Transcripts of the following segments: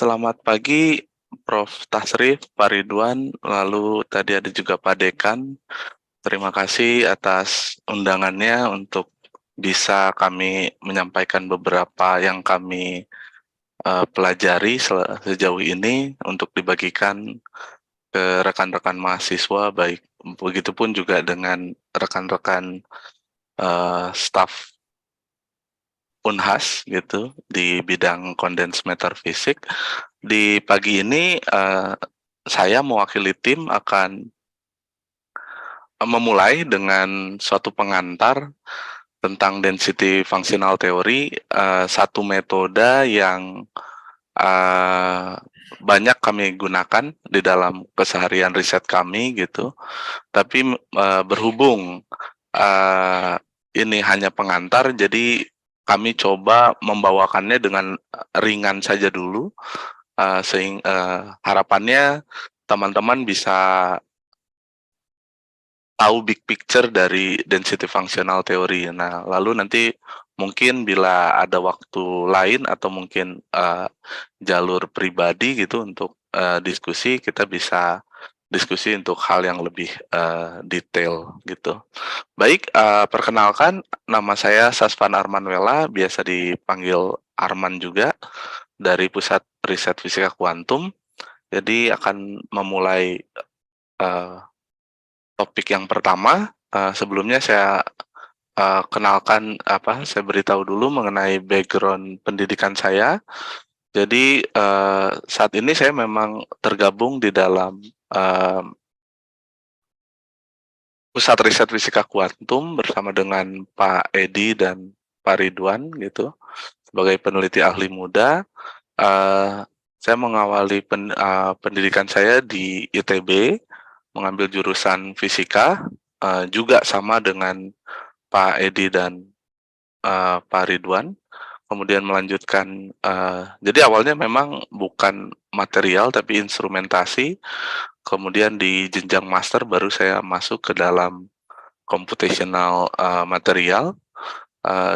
Selamat pagi, Prof. Tasrif, Pak Ridwan, lalu tadi ada juga Pak Dekan. Terima kasih atas undangannya untuk bisa kami menyampaikan beberapa yang kami pelajari sejauh ini untuk dibagikan ke rekan-rekan mahasiswa, baik begitupun juga dengan rekan-rekan staf Unhas gitu di bidang condensed matter physics. Di pagi ini saya mewakili tim akan memulai dengan suatu pengantar tentang density functional theory, satu metode yang uh, banyak kami gunakan di dalam keseharian riset kami gitu. Tapi berhubung uh, ini hanya pengantar, jadi kami coba membawakannya dengan ringan saja dulu, sehingga harapannya teman-teman bisa tahu big picture dari density functional theory. Nah, lalu nanti mungkin bila ada waktu lain atau mungkin jalur pribadi gitu untuk diskusi, kita bisa diskusi untuk hal yang lebih detail gitu. Baik, perkenalkan nama saya Sasvan Armanwela, biasa dipanggil Arman juga, dari Pusat Riset Fisika Kuantum. Jadi akan memulai topik yang pertama. Sebelumnya saya saya beritahu dulu mengenai background pendidikan saya. Jadi saat ini saya memang tergabung di dalam Pusat Riset Fisika Kuantum bersama dengan Pak Edi dan Pak Ridwan gitu sebagai peneliti ahli muda. Saya mengawali pendidikan saya di ITB, mengambil jurusan fisika, juga sama dengan Pak Edi dan Pak Ridwan. Kemudian melanjutkan, jadi awalnya memang bukan material tapi instrumentasi. Kemudian di jenjang master baru saya masuk ke dalam computational material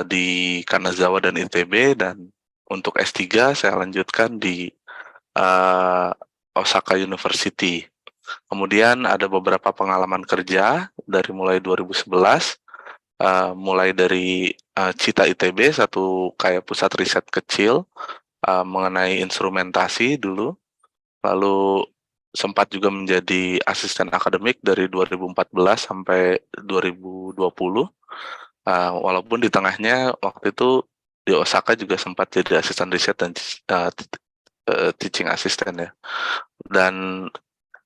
di Kanazawa dan ITB, dan untuk S3 saya lanjutkan di Osaka University. Kemudian ada beberapa pengalaman kerja dari mulai 2011, mulai dari CITA ITB, satu kayak pusat riset kecil mengenai instrumentasi dulu, lalu sempat juga menjadi asisten akademik dari 2014 sampai 2020, walaupun di tengahnya waktu itu di Osaka juga sempat jadi asisten riset dan teaching assistant ya. Dan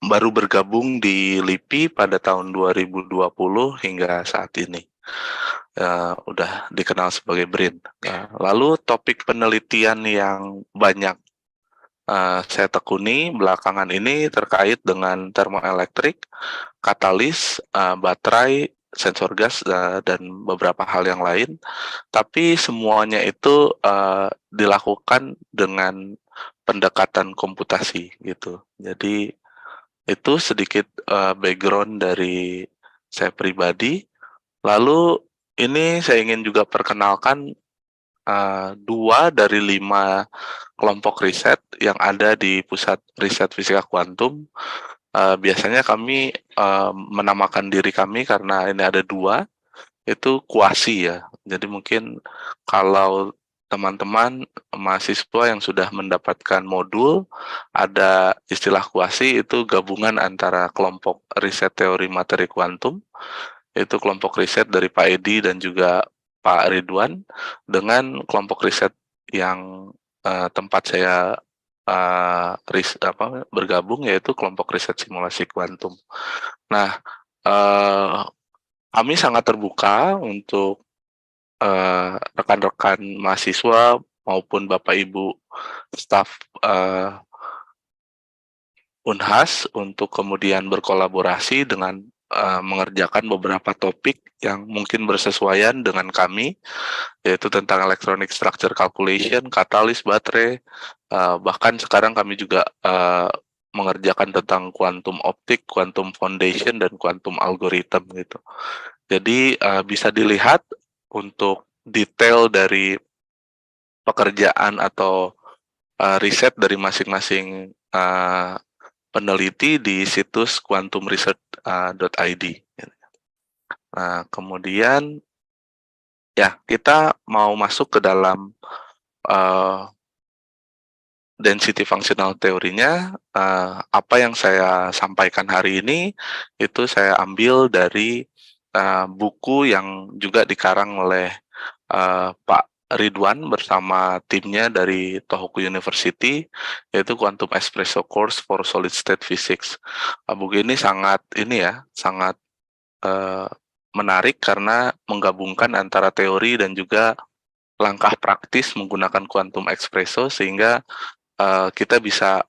baru bergabung di LIPI pada tahun 2020 hingga saat ini. Udah dikenal sebagai BRIN. Lalu topik penelitian yang banyak saya tekuni belakangan ini terkait dengan termoelektrik, katalis, baterai, sensor gas, dan beberapa hal yang lain. Tapi semuanya itu dilakukan dengan pendekatan komputasi gitu. Jadi itu sedikit background dari saya pribadi. Lalu ini saya ingin juga perkenalkan 2 dari 5 kelompok riset yang ada di Pusat Riset Fisika Kuantum. Biasanya kami menamakan diri kami karena ini ada 2, itu kuasi ya. Jadi mungkin kalau teman-teman mahasiswa yang sudah mendapatkan modul, ada istilah kuasi, itu gabungan antara kelompok riset teori materi kuantum, itu kelompok riset dari Pak Edi dan juga Pak Ridwan, dengan kelompok riset yang tempat saya bergabung, yaitu kelompok riset simulasi kuantum. Nah, kami sangat terbuka untuk rekan-rekan mahasiswa maupun Bapak Ibu staf Unhas untuk kemudian berkolaborasi dengan mengerjakan beberapa topik yang mungkin bersesuaian dengan kami, yaitu tentang electronic structure calculation, katalis, baterai, bahkan sekarang kami juga mengerjakan tentang quantum optik, quantum foundation, dan quantum algorithm gitu. Jadi bisa dilihat untuk detail dari pekerjaan atau riset dari masing-masing peneliti di situs quantumresearch.id. Nah, kemudian ya kita mau masuk ke dalam density functional teorinya. Apa yang saya sampaikan hari ini itu saya ambil dari buku yang juga dikarang oleh Pak Ridwan bersama timnya dari Tohoku University, yaitu Quantum Espresso Course for Solid State Physics. Buku ini sangat menarik karena menggabungkan antara teori dan juga langkah praktis menggunakan quantum espresso, sehingga kita bisa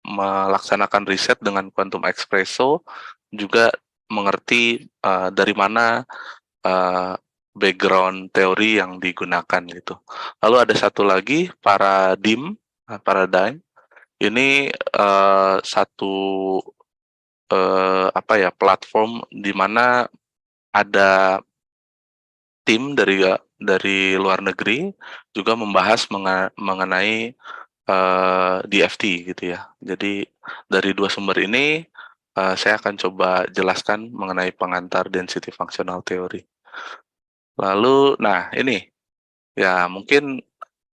melaksanakan riset dengan quantum espresso, juga mengerti dari mana background teori yang digunakan gitu. Lalu ada satu lagi paradigm. Ini satu platform di mana ada tim dari luar negeri juga membahas mengenai DFT gitu ya. Jadi dari dua sumber ini saya akan coba jelaskan mengenai pengantar density functional theory. Lalu, nah ini ya mungkin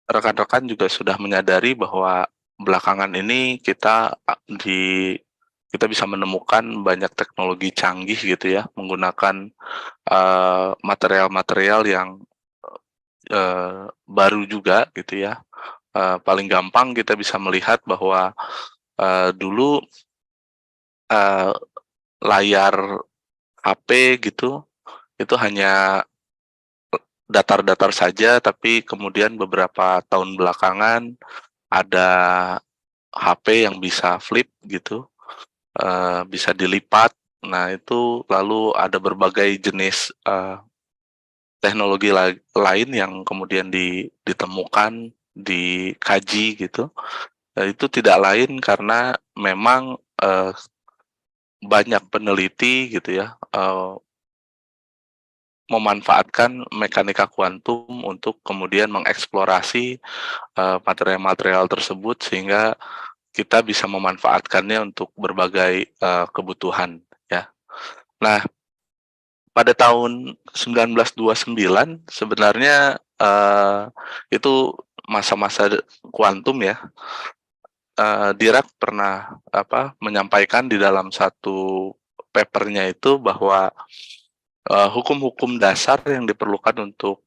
rekan-rekan juga sudah menyadari bahwa belakangan ini kita bisa menemukan banyak teknologi canggih gitu ya, menggunakan material-material yang baru juga gitu ya. Paling gampang kita bisa melihat bahwa dulu layar HP gitu itu hanya datar-datar saja, tapi kemudian beberapa tahun belakangan ada HP yang bisa flip gitu, bisa dilipat. Nah itu lalu ada berbagai jenis teknologi lain yang kemudian ditemukan, dikaji gitu. Itu tidak lain karena memang banyak peneliti gitu ya memanfaatkan mekanika kuantum untuk kemudian mengeksplorasi material-material tersebut, sehingga kita bisa memanfaatkannya untuk berbagai kebutuhan ya. Nah, pada tahun 1929 sebenarnya itu masa-masa kuantum ya. Dirac pernah menyampaikan di dalam satu papernya itu bahwa hukum-hukum dasar yang diperlukan untuk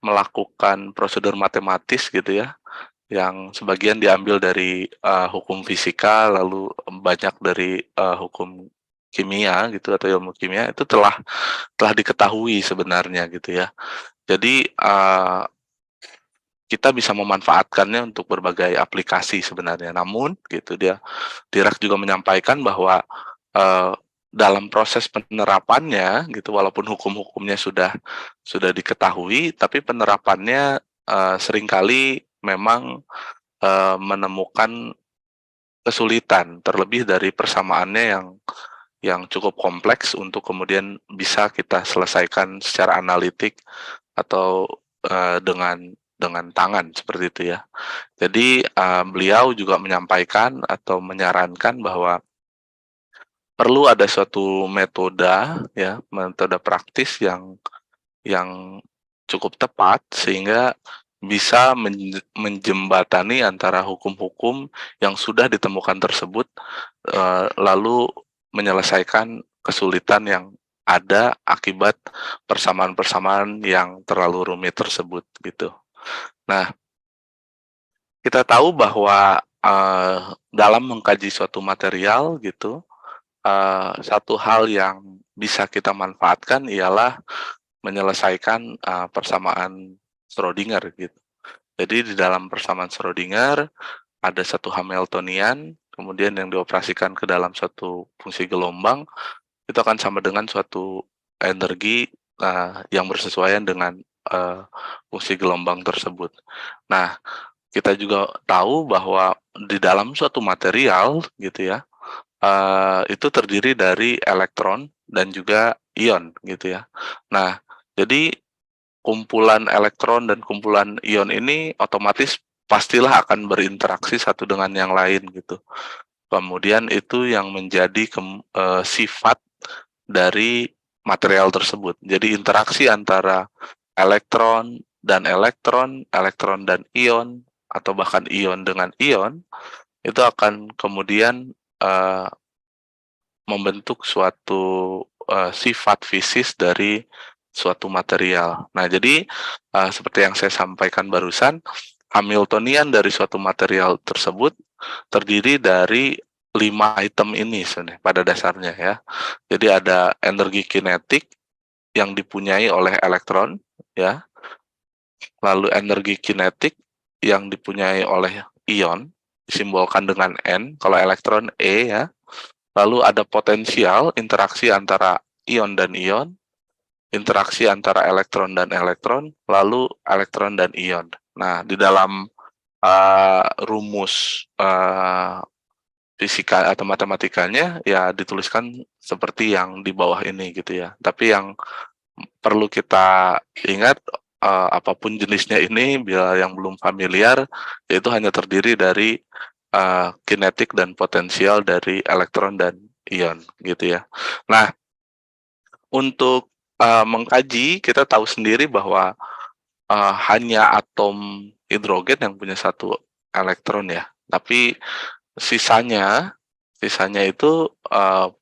melakukan prosedur matematis gitu ya, yang sebagian diambil dari hukum fisika, lalu banyak dari hukum kimia gitu atau ilmu kimia, itu telah diketahui sebenarnya gitu ya. Jadi kita bisa memanfaatkannya untuk berbagai aplikasi sebenarnya. Namun gitu Dirac juga menyampaikan bahwa dalam proses penerapannya gitu, walaupun hukum-hukumnya sudah diketahui, tapi penerapannya seringkali memang menemukan kesulitan, terlebih dari persamaannya yang cukup kompleks untuk kemudian bisa kita selesaikan secara analitik atau dengan tangan seperti itu ya. Jadi beliau juga menyampaikan atau menyarankan bahwa perlu ada suatu metode praktis yang cukup tepat, sehingga bisa menjembatani antara hukum-hukum yang sudah ditemukan tersebut, lalu menyelesaikan kesulitan yang ada akibat persamaan-persamaan yang terlalu rumit tersebut gitu. Nah, kita tahu bahwa dalam mengkaji suatu material gitu, satu hal yang bisa kita manfaatkan ialah menyelesaikan persamaan Schrödinger gitu. Jadi di dalam persamaan Schrödinger ada satu Hamiltonian, kemudian yang dioperasikan ke dalam suatu fungsi gelombang, itu akan sama dengan suatu energi yang bersesuaian dengan fungsi gelombang tersebut. Nah, kita juga tahu bahwa di dalam suatu material gitu ya, itu terdiri dari elektron dan juga ion gitu ya. Nah, jadi kumpulan elektron dan kumpulan ion ini otomatis pastilah akan berinteraksi satu dengan yang lain gitu. Kemudian itu yang menjadi sifat dari material tersebut. Jadi interaksi antara elektron dan elektron, elektron dan ion, atau bahkan ion dengan ion, itu akan kemudian membentuk suatu sifat fisis dari suatu material. Nah, jadi seperti yang saya sampaikan barusan, Hamiltonian dari suatu material tersebut terdiri dari 5 item ini sebenarnya pada dasarnya ya. Jadi ada energi kinetik yang dipunyai oleh elektron ya, lalu energi kinetik yang dipunyai oleh ion disimbolkan dengan N, kalau elektron E ya. Lalu ada potensial interaksi antara ion dan ion, interaksi antara elektron dan elektron, lalu elektron dan ion. Nah, di dalam rumus fisika atau matematikanya ya dituliskan seperti yang di bawah ini gitu ya. Tapi yang perlu kita ingat, apapun jenisnya ini, bila yang belum familiar, yaitu hanya terdiri dari kinetik dan potensial dari elektron dan ion gitu ya. Nah, untuk mengkaji, kita tahu sendiri bahwa hanya atom hidrogen yang punya satu elektron ya, tapi sisanya itu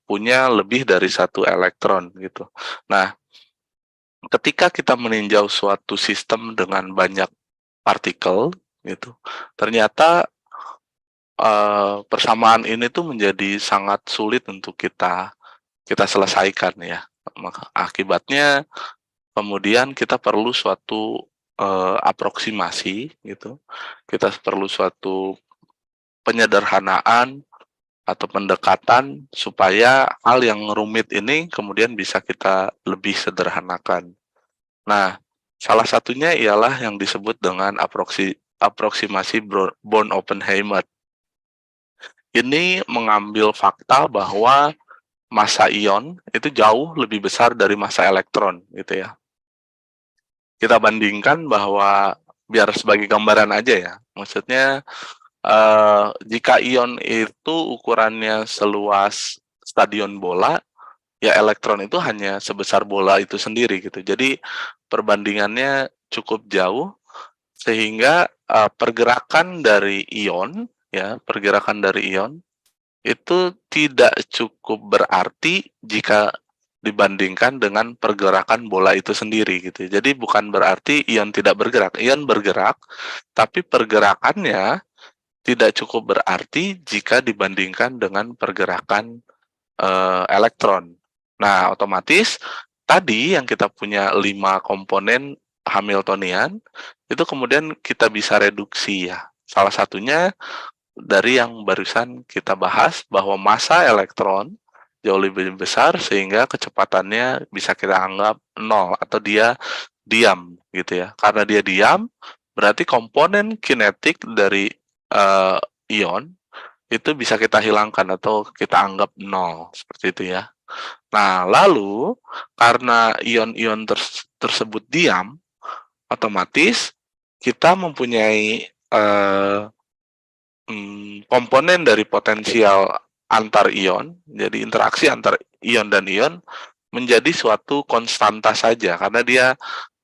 punya lebih dari satu elektron gitu. Nah, ketika kita meninjau suatu sistem dengan banyak partikel gitu, ternyata persamaan ini tuh menjadi sangat sulit untuk kita selesaikan ya. Maka akibatnya kemudian kita perlu suatu aproksimasi gitu. Kita perlu suatu penyederhanaan atau pendekatan supaya hal yang rumit ini kemudian bisa kita lebih sederhanakan. Nah, salah satunya ialah yang disebut dengan aproksimasi Born-Oppenheimer. Ini mengambil fakta bahwa massa ion itu jauh lebih besar dari massa elektron gitu ya. Kita bandingkan bahwa biar sebagai gambaran aja ya, maksudnya jika ion itu ukurannya seluas stadion bola, ya elektron itu hanya sebesar bola itu sendiri gitu. Jadi perbandingannya cukup jauh sehingga pergerakan dari ion itu tidak cukup berarti jika dibandingkan dengan pergerakan bola itu sendiri gitu. Jadi bukan berarti ion tidak bergerak, ion bergerak, tapi pergerakannya tidak cukup berarti jika dibandingkan dengan pergerakan elektron. Nah, otomatis tadi yang kita punya 5 komponen Hamiltonian itu kemudian kita bisa reduksi ya. Salah satunya dari yang barusan kita bahas bahwa massa elektron jauh lebih besar sehingga kecepatannya bisa kita anggap 0 atau dia diam gitu ya. Karena dia diam berarti komponen kinetik dari ion itu bisa kita hilangkan atau kita anggap 0 seperti itu ya. Nah, lalu karena ion-ion tersebut diam, otomatis kita mempunyai komponen dari potensial antar ion, jadi interaksi antar ion dan ion menjadi suatu konstanta saja karena dia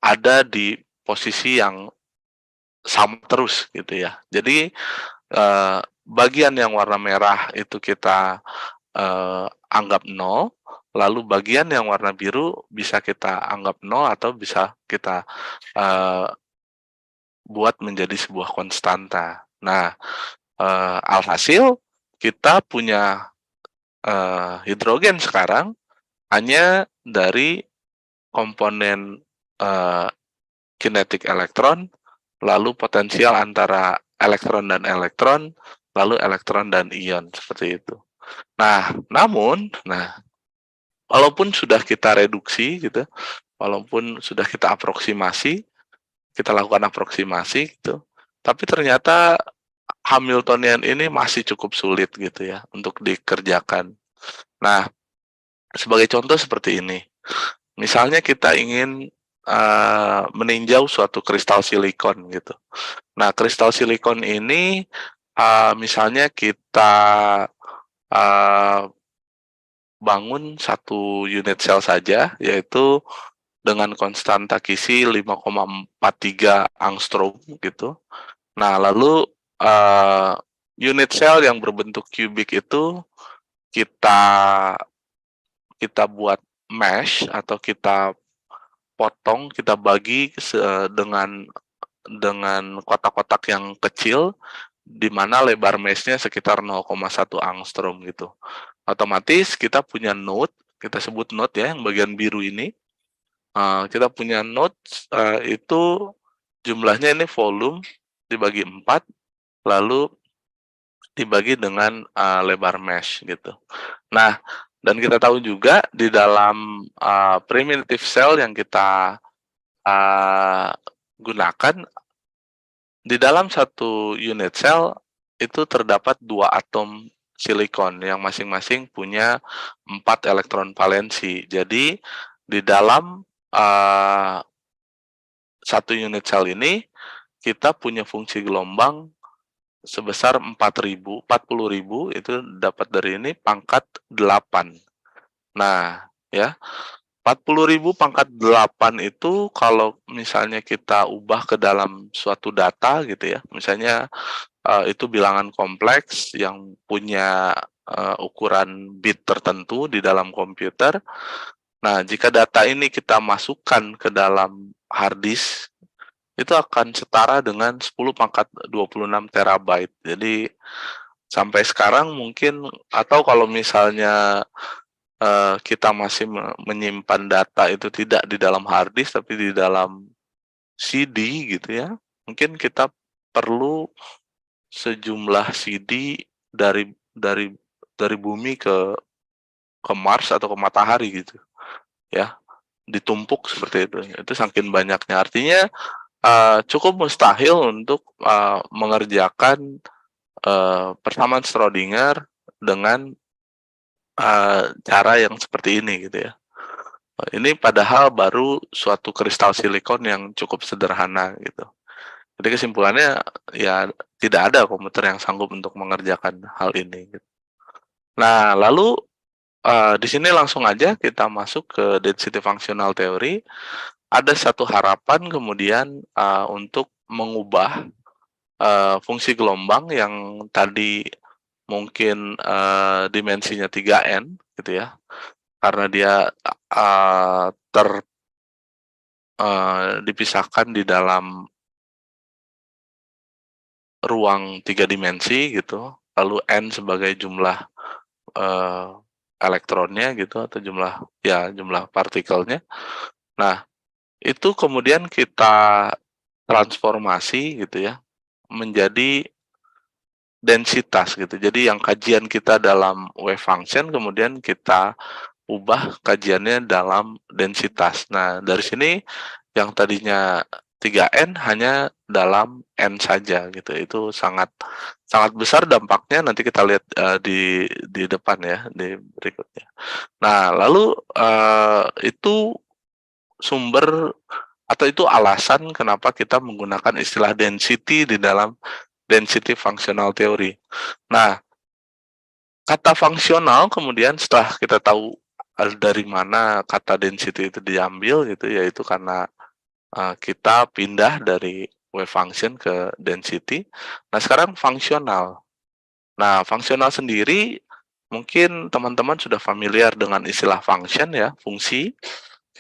ada di posisi yang sama terus gitu ya. Jadi bagian yang warna merah itu kita anggap 0, lalu bagian yang warna biru bisa kita anggap 0 atau bisa kita buat menjadi sebuah konstanta. Nah, alhasil kita punya hidrogen sekarang hanya dari komponen kinetik elektron, lalu potensial antara elektron dan elektron, lalu elektron dan ion, seperti itu. Nah, namun, walaupun sudah kita reduksi gitu, walaupun sudah kita aproksimasi, kita lakukan aproksimasi gitu, tapi ternyata Hamiltonian ini masih cukup sulit gitu ya untuk dikerjakan. Nah, sebagai contoh seperti ini. Misalnya kita ingin meninjau suatu kristal silikon gitu. Nah, kristal silikon ini misalnya kita bangun satu unit sel saja, yaitu dengan konstanta Kisi 5,43 angstrom gitu. Nah, lalu unit sel yang berbentuk kubik itu kita kita buat mesh atau kita potong, kita bagi dengan kotak-kotak yang kecil, di mana lebar mesh-nya sekitar 0,1 angstrom gitu. Otomatis kita punya node, kita sebut node ya, yang bagian biru ini. Kita punya node itu jumlahnya ini volume dibagi 4, lalu dibagi dengan lebar mesh gitu. Nah, dan kita tahu juga di dalam primitive cell yang kita gunakan, di dalam satu unit cell itu terdapat 2 atom silikon yang masing-masing punya 4 elektron valensi. Jadi di dalam satu unit cell ini kita punya fungsi gelombang sebesar 40.000 itu dapat dari ini pangkat 8. Nah, ya, 40.000 pangkat 8 itu kalau misalnya kita ubah ke dalam suatu data gitu ya, misalnya itu bilangan kompleks yang punya ukuran bit tertentu di dalam komputer. Nah, jika data ini kita masukkan ke dalam hard disk, itu akan setara dengan 10 pangkat 26 terabyte. Jadi sampai sekarang mungkin, atau kalau misalnya kita masih menyimpan data itu tidak di dalam hard disk tapi di dalam CD gitu ya, mungkin kita perlu sejumlah CD dari bumi ke Mars atau ke matahari gitu ya, ditumpuk seperti itu saking banyaknya. Artinya cukup mustahil untuk mengerjakan persamaan Schrödinger dengan cara yang seperti ini gitu ya. Ini padahal baru suatu kristal silikon yang cukup sederhana gitu. Jadi kesimpulannya ya tidak ada komputer yang sanggup untuk mengerjakan hal ini. Gitu. Nah, lalu di sini langsung aja kita masuk ke density functional theory. Ada satu harapan kemudian untuk mengubah fungsi gelombang yang tadi mungkin dimensinya 3n gitu ya, karena dia dipisahkan di dalam ruang 3 dimensi gitu, lalu n sebagai jumlah elektronnya gitu atau jumlah partikelnya. Nah, itu kemudian kita transformasi gitu ya menjadi densitas gitu. Jadi yang kajian kita dalam wave function kemudian kita ubah kajiannya dalam densitas. Nah, dari sini yang tadinya 3n hanya dalam n saja gitu. Itu sangat sangat besar dampaknya, nanti kita lihat di depan ya, di berikutnya. Nah, lalu itu sumber atau itu alasan kenapa kita menggunakan istilah density di dalam density functional theory. Nah, kata fungsional kemudian setelah kita tahu dari mana kata density itu diambil gitu, yaitu karena kita pindah dari wave function ke density. Nah, sekarang fungsional. Nah, fungsional sendiri mungkin teman-teman sudah familiar dengan istilah function ya, fungsi.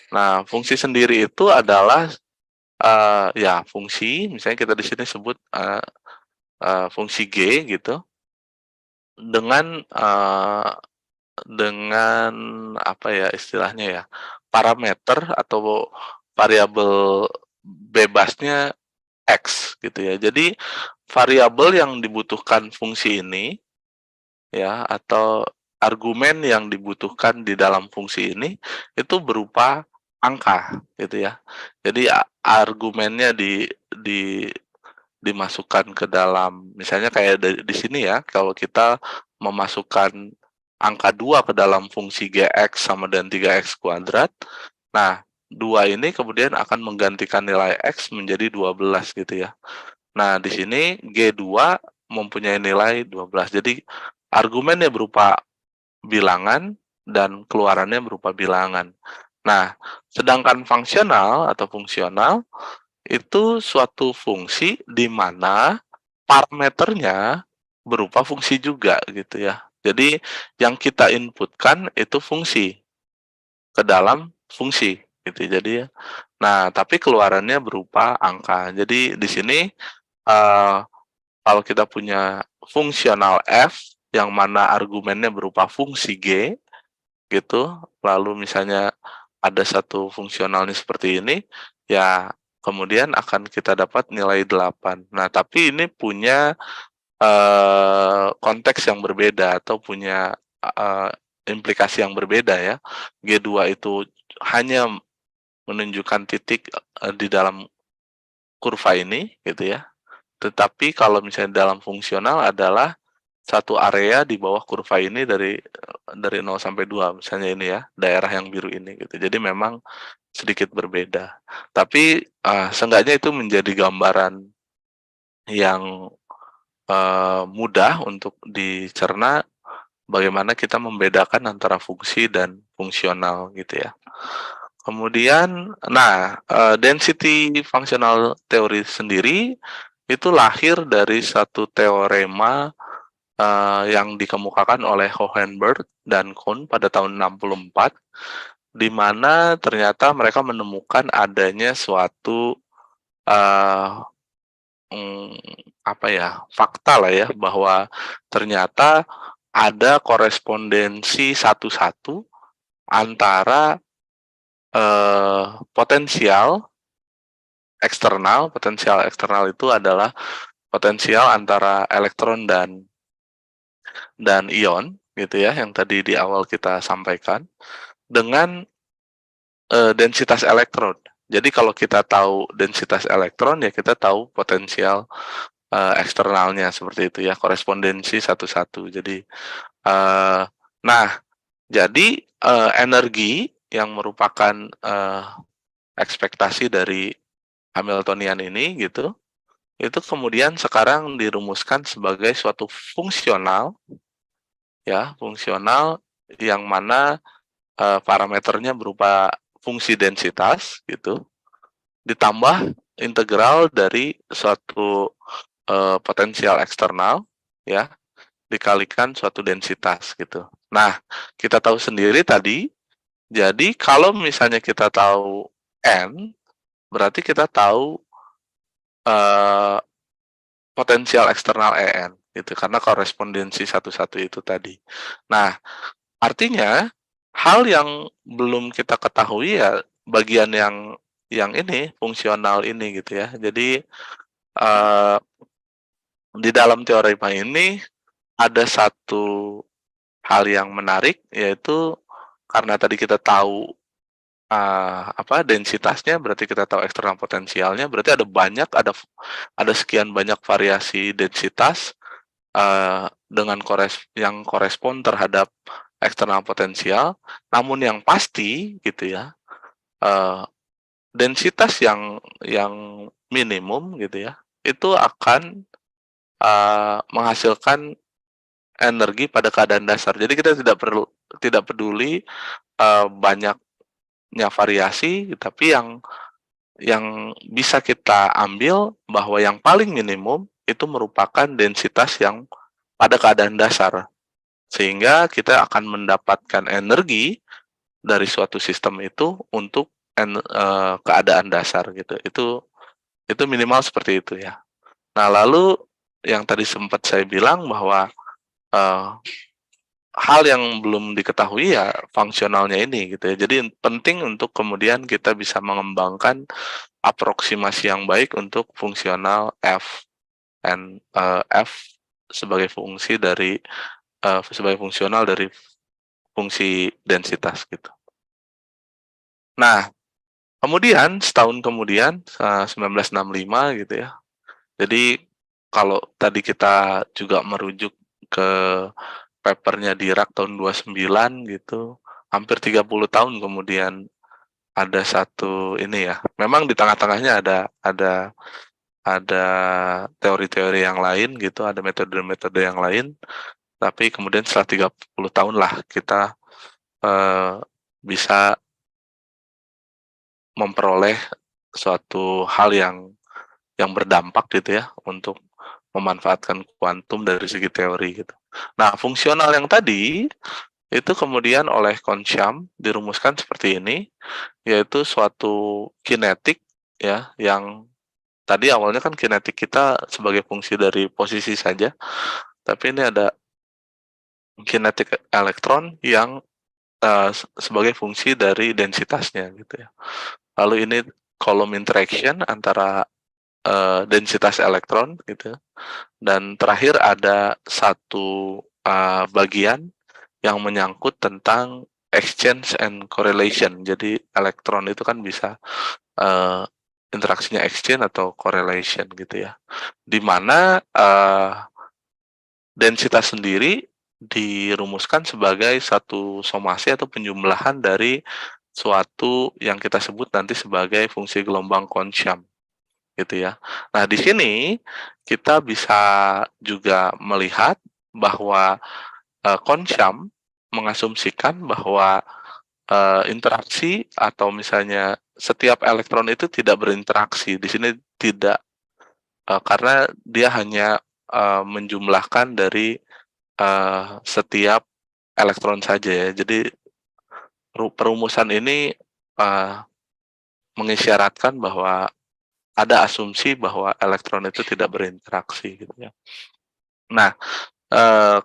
Nah, fungsi sendiri itu adalah ya fungsi, misalnya kita di sini sebut fungsi G gitu, dengan apa ya istilahnya ya, parameter atau variabel bebasnya X gitu ya. Jadi variabel yang dibutuhkan fungsi ini ya, atau argumen yang dibutuhkan di dalam fungsi ini itu berupa angka gitu ya. Jadi argumennya dimasukkan ke dalam, misalnya kayak di sini ya, kalau kita memasukkan angka 2 ke dalam fungsi Gx sama dengan 3x kuadrat. Nah, 2 ini kemudian akan menggantikan nilai X menjadi 12 gitu ya. Nah, di sini G2 mempunyai nilai 12. Jadi argumennya berupa bilangan dan keluarannya berupa bilangan. Nah, sedangkan fungsional atau fungsional itu suatu fungsi di mana parameternya berupa fungsi juga gitu ya. Jadi yang kita inputkan itu fungsi ke dalam fungsi gitu. Jadi ya. Nah, tapi keluarannya berupa angka. Jadi di sini uh, kalau kita punya fungsional f yang mana argumennya berupa fungsi g gitu, lalu misalnya ada satu fungsionalnya seperti ini, ya kemudian akan kita dapat nilai 8. Nah, tapi ini punya konteks yang berbeda atau punya implikasi yang berbeda ya. G2 itu hanya menunjukkan titik di dalam kurva ini gitu ya. Tetapi kalau misalnya dalam fungsional adalah satu area di bawah kurva ini dari 0 sampai 2 misalnya ini ya, daerah yang biru ini gitu. Jadi memang sedikit berbeda. Tapi seenggaknya itu menjadi gambaran yang mudah untuk dicerna bagaimana kita membedakan antara fungsi dan fungsional gitu ya. Kemudian, nah, density functional theory sendiri itu lahir dari satu teorema yang dikemukakan oleh Hohenberg dan Kohn pada tahun 64, di mana ternyata mereka menemukan adanya suatu apa ya, fakta lah ya, bahwa ternyata ada korespondensi satu-satu antara potensial eksternal itu adalah potensial antara elektron dan ion gitu ya, yang tadi di awal kita sampaikan, dengan densitas elektron. Jadi kalau kita tahu densitas elektron ya kita tahu potensial eksternalnya seperti itu ya, korespondensi satu-satu. Jadi nah, jadi energi yang merupakan ekspektasi dari Hamiltonian ini gitu, itu kemudian sekarang dirumuskan sebagai suatu fungsional ya, fungsional yang mana parameternya berupa fungsi densitas gitu, ditambah integral dari suatu potensial eksternal ya, dikalikan suatu densitas gitu. Nah, kita tahu sendiri tadi, jadi kalau misalnya kita tahu N, berarti kita tahu potensial eksternal EN gitu, karena korespondensi satu-satu itu tadi. Nah, artinya hal yang belum kita ketahui ya bagian yang ini fungsional ini gitu ya. Jadi di dalam teorema ini ada satu hal yang menarik, yaitu karena tadi kita tahu densitasnya, berarti kita tahu eksternal potensialnya, berarti ada sekian banyak variasi densitas dengan yang korespon terhadap eksternal potensial. Namun yang pasti gitu ya, densitas yang minimum gitu ya, itu akan menghasilkan energi pada keadaan dasar. Jadi kita tidak peduli banyaknya variasi, tapi yang bisa kita ambil bahwa yang paling minimum itu merupakan densitas yang pada keadaan dasar. Sehingga kita akan mendapatkan energi dari suatu sistem itu untuk keadaan dasar gitu. Itu minimal seperti itu ya. Nah, lalu yang tadi sempat saya bilang bahwa hal yang belum diketahui ya fungsionalnya ini gitu ya. Jadi penting untuk kemudian kita bisa mengembangkan aproksimasi yang baik untuk fungsional f sebagai fungsi dari sebagai fungsional dari fungsi densitas gitu. Nah, kemudian setahun kemudian 1965 gitu ya. Jadi kalau tadi kita juga merujuk ke papernya Dirac tahun 29 gitu, hampir 30 tahun kemudian ada satu ini ya, memang di tengah-tengahnya ada teori-teori yang lain gitu, ada metode-metode yang lain, tapi kemudian setelah 30 tahun lah kita bisa memperoleh suatu hal yang berdampak gitu ya untuk memanfaatkan kuantum dari segi teori gitu. Nah, fungsional yang tadi itu kemudian oleh Kohn-Sham dirumuskan seperti ini, yaitu suatu kinetik ya yang tadi awalnya kan kinetik kita sebagai fungsi dari posisi saja, tapi ini ada kinetik elektron yang sebagai fungsi dari densitasnya gitu ya. Lalu ini Coulomb interaction antara densitas elektron gitu. Dan terakhir ada satu bagian yang menyangkut tentang exchange and correlation. Jadi elektron itu kan bisa interaksinya exchange atau correlation gitu ya. Di mana densitas sendiri dirumuskan sebagai satu somasi atau penjumlahan dari suatu yang kita sebut nanti sebagai fungsi gelombang Kohn-Sham gitu ya. Nah, di sini kita bisa juga melihat bahwa Kohn-Sham mengasumsikan bahwa interaksi atau misalnya setiap elektron itu tidak berinteraksi. Di sini tidak karena dia hanya menjumlahkan dari setiap elektron saja ya. Jadi perumusan ini mengisyaratkan bahwa ada asumsi bahwa elektron itu tidak berinteraksi gitu ya. Nah,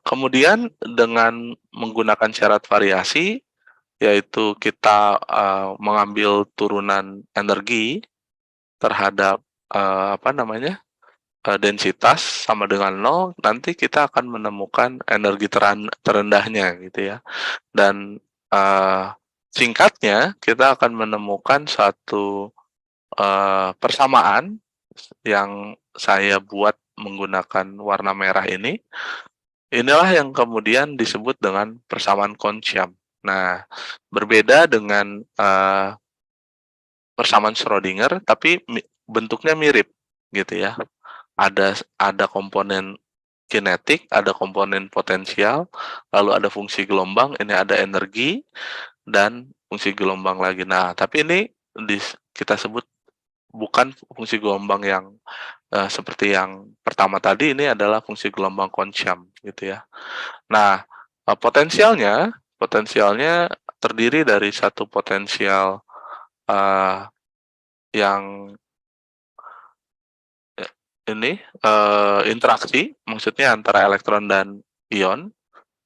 kemudian dengan menggunakan syarat variasi, yaitu kita mengambil turunan energi terhadap densitas sama dengan 0, nanti kita akan menemukan energi terendahnya gitu ya. Dan singkatnya kita akan menemukan satu persamaan yang saya buat menggunakan warna merah ini. Inilah yang kemudian disebut dengan persamaan Kohn-Sham. Nah, berbeda dengan persamaan Schrödinger, tapi bentuknya mirip gitu ya. Ada komponen kinetik, ada komponen potensial, lalu ada fungsi gelombang, ini ada energi dan fungsi gelombang lagi. Nah, tapi ini kita sebut bukan fungsi gelombang yang seperti yang pertama tadi, ini adalah fungsi gelombang Kohn-Sham gitu ya. Nah, potensialnya terdiri dari satu potensial yang ini interaksi, maksudnya antara elektron dan ion,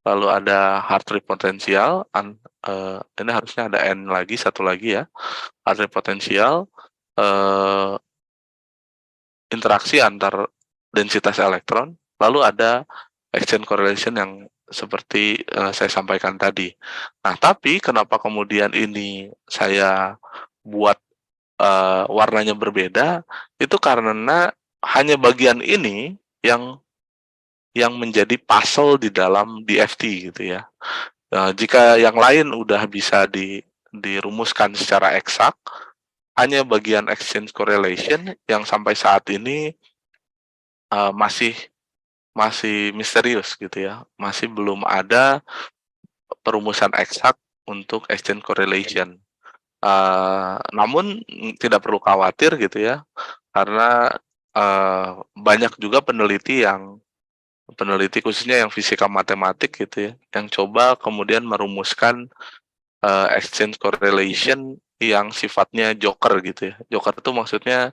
lalu ada Hartree potensial, ini harusnya ada N lagi, satu lagi ya, Hartree potensial, interaksi antar densitas elektron, lalu ada exchange correlation yang seperti saya sampaikan tadi. Nah, tapi kenapa kemudian ini saya buat warnanya berbeda, itu karena hanya bagian ini yang menjadi puzzle di dalam DFT gitu ya. Jika yang lain udah bisa dirumuskan secara eksak, hanya bagian exchange correlation yang sampai saat ini masih misterius gitu ya, masih belum ada perumusan eksak untuk exchange correlation. Namun tidak perlu khawatir gitu ya, karena banyak juga peneliti khususnya yang fisika matematik gitu ya, yang coba kemudian merumuskan exchange correlation yang sifatnya joker gitu ya. Joker itu maksudnya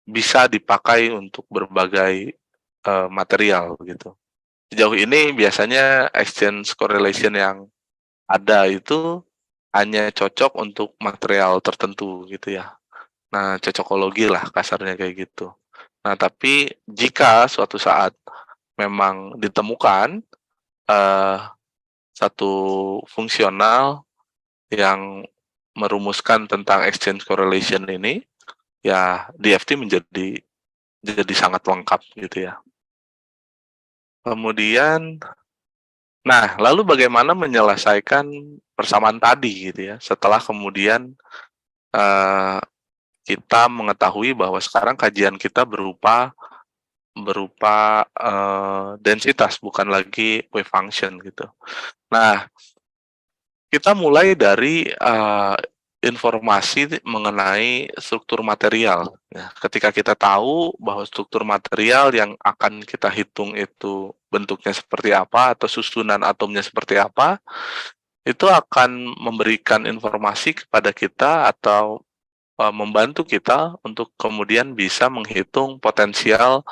bisa dipakai untuk berbagai material gitu. Sejauh ini biasanya exchange correlation yang ada itu hanya cocok untuk material tertentu gitu ya. Nah, cocokologi lah kasarnya kayak gitu. Nah, tapi jika suatu saat memang ditemukan satu fungsional yang merumuskan tentang exchange correlation ini, ya DFT jadi sangat lengkap gitu ya. Kemudian, nah lalu bagaimana menyelesaikan persamaan tadi gitu ya, setelah kemudian eee, kita mengetahui bahwa sekarang kajian kita berupa berupa, densitas bukan lagi wave function gitu. Nah, kita mulai dari, informasi mengenai struktur material, ya. Ketika kita tahu bahwa struktur material yang akan kita hitung itu bentuknya seperti apa atau susunan atomnya seperti apa, itu akan memberikan informasi kepada kita atau, membantu kita untuk kemudian bisa menghitung potensial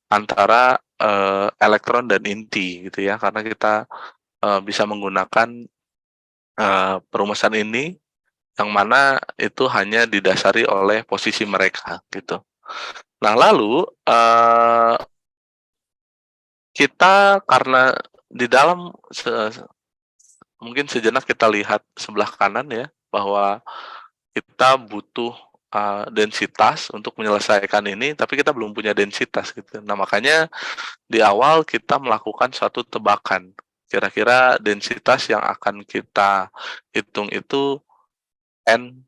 antara, elektron dan inti gitu ya, karena kita, bisa menggunakan, perumusan ini yang mana itu hanya didasari oleh posisi mereka gitu. Nah lalu, kita karena di dalam mungkin sejenak kita lihat sebelah kanan ya, bahwa kita butuh, densitas untuk menyelesaikan ini, tapi kita belum punya densitas gitu. Nah makanya di awal kita melakukan suatu tebakan, kira-kira densitas yang akan kita hitung itu N,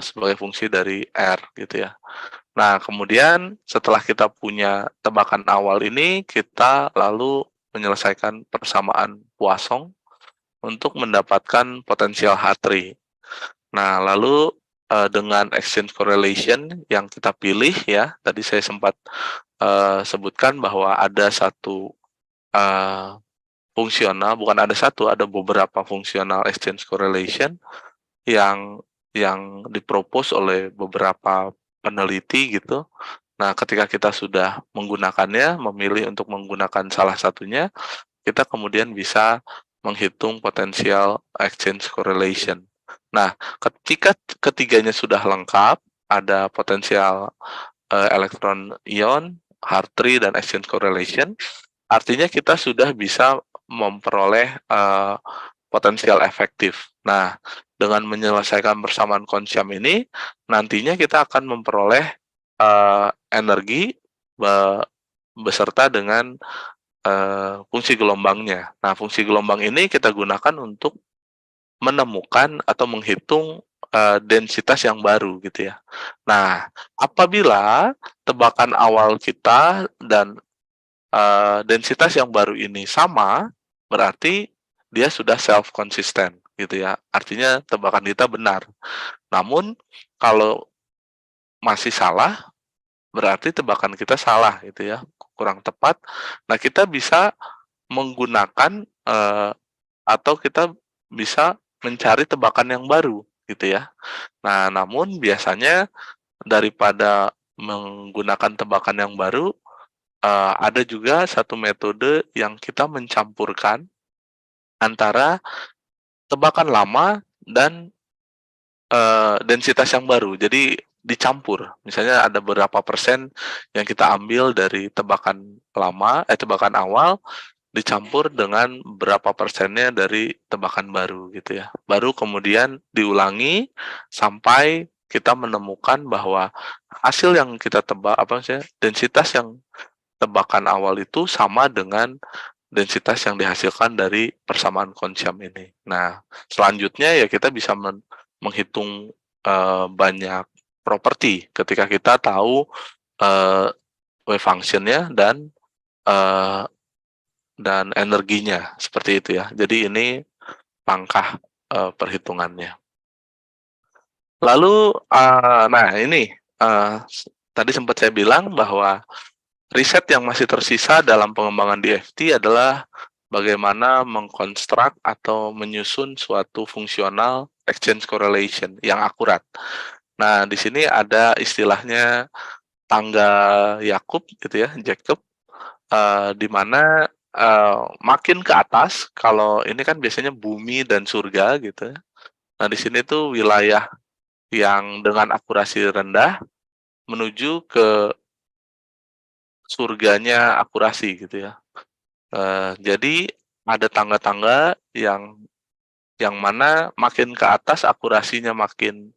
sebagai fungsi dari R gitu ya. Nah, kemudian setelah kita punya tebakan awal ini, kita lalu menyelesaikan persamaan Poisson untuk mendapatkan potensial H3. Nah, lalu dengan exchange correlation yang kita pilih ya, tadi saya sempat sebutkan bahwa ada satu fungsional, bukan ada satu, ada beberapa fungsional exchange correlation yang dipropos oleh beberapa peneliti gitu. Nah, ketika kita sudah menggunakannya, memilih untuk menggunakan salah satunya, kita kemudian bisa menghitung potensial exchange correlation. Nah, ketika ketiganya sudah lengkap, ada potensial elektron ion, H3 dan exchange correlation, artinya kita sudah bisa memperoleh potensial efektif. Nah, dengan menyelesaikan persamaan Kohn-Sham ini, nantinya kita akan memperoleh energi beserta dengan fungsi gelombangnya. Nah, fungsi gelombang ini kita gunakan untuk menemukan atau menghitung densitas yang baru gitu ya. Nah, apabila tebakan awal kita dan densitas yang baru ini sama, berarti dia sudah self konsisten gitu ya. Artinya tebakan kita benar. Namun kalau masih salah, berarti tebakan kita salah gitu ya, kurang tepat. Nah, kita bisa menggunakan atau kita bisa mencari tebakan yang baru gitu ya. Nah, namun biasanya daripada menggunakan tebakan yang baru, ada juga satu metode yang kita mencampurkan antara tebakan lama dan densitas yang baru. Jadi dicampur. Misalnya ada berapa persen yang kita ambil dari tebakan lama, tebakan awal dicampur dengan berapa persennya dari tebakan baru gitu ya. Baru kemudian diulangi sampai kita menemukan bahwa hasil yang kita tebak apa sih densitas yang tebakan awal itu sama dengan densitas yang dihasilkan dari persamaan Kohn-Sham ini. Nah, selanjutnya ya kita bisa menghitung banyak properti ketika kita tahu wave function-nya dan energinya seperti itu ya. Jadi ini langkah perhitungannya. Lalu, nah ini tadi sempat saya bilang bahwa riset yang masih tersisa dalam pengembangan DFT adalah bagaimana mengkonstruk atau menyusun suatu fungsional exchange correlation yang akurat. Nah, di sini ada istilahnya tangga Yakub gitu ya, Jacob, di mana makin ke atas, kalau ini kan biasanya bumi dan surga gitu ya. Nah, di sini tuh wilayah yang dengan akurasi rendah menuju ke surganya akurasi gitu ya. Jadi ada tangga-tangga yang mana makin ke atas akurasinya makin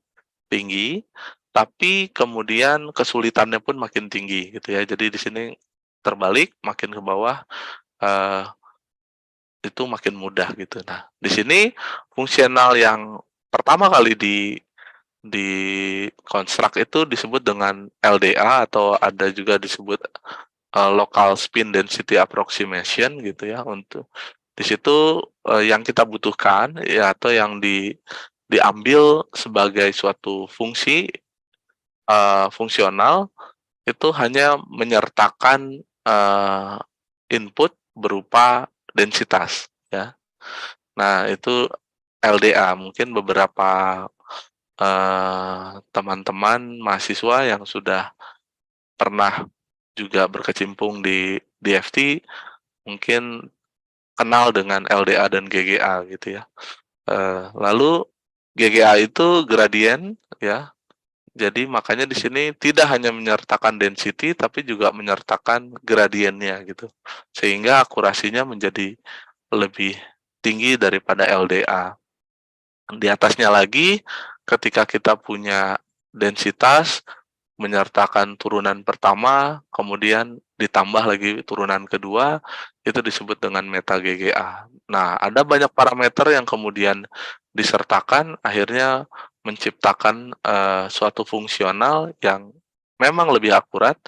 tinggi, tapi kemudian kesulitannya pun makin tinggi gitu ya. Jadi di sini terbalik, makin ke bawah uh, itu makin mudah gitu. Nah, di sini fungsional yang pertama kali di konstruk itu disebut dengan LDA atau ada juga disebut local spin density approximation gitu ya. Untuk di situ yang kita butuhkan ya atau yang diambil sebagai suatu fungsi fungsional itu hanya menyertakan input berupa densitas ya. Nah, itu LDA. Mungkin beberapa teman-teman mahasiswa yang sudah pernah juga berkecimpung di DFT mungkin kenal dengan LDA dan GGA gitu ya. Lalu GGA itu gradien ya. Jadi makanya di sini tidak hanya menyertakan density tapi juga menyertakan gradiennya gitu. Sehingga akurasinya menjadi lebih tinggi daripada LDA. Di atasnya lagi ketika kita punya densitas menyertakan turunan pertama, kemudian ditambah lagi turunan kedua, itu disebut dengan meta GGA. Nah, ada banyak parameter yang kemudian disertakan, akhirnya menciptakan suatu fungsional yang memang lebih akurat,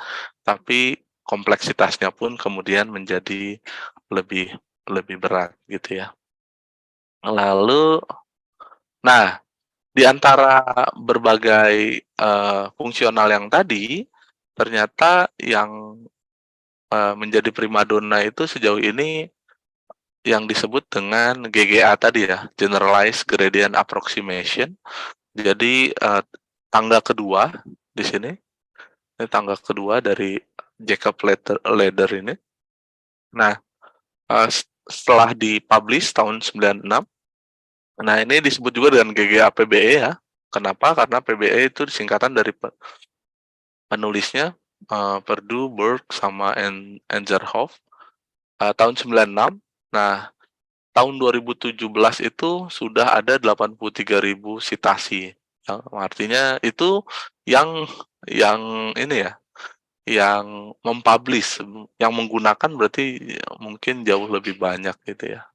tapi kompleksitasnya pun kemudian menjadi lebih lebih berat gitu ya. Lalu, nah di antara berbagai fungsional yang tadi, ternyata yang menjadi primadona itu sejauh ini yang disebut dengan GGA tadi ya, Generalized Gradient Approximation. Jadi tangga kedua di sini, ini tangga kedua dari Jacob Ladder ini. Nah, setelah dipublish tahun 96, nah ini disebut juga dengan GGA PBE ya. Kenapa? Karena PBE itu disingkatan dari penulisnya Perdue, Burke, sama Enzerhof tahun 96. Nah, tahun 2017 itu sudah ada 83.000 sitasi. Ya, artinya itu yang ini ya, yang mempublish, yang menggunakan berarti mungkin jauh lebih banyak gitu ya.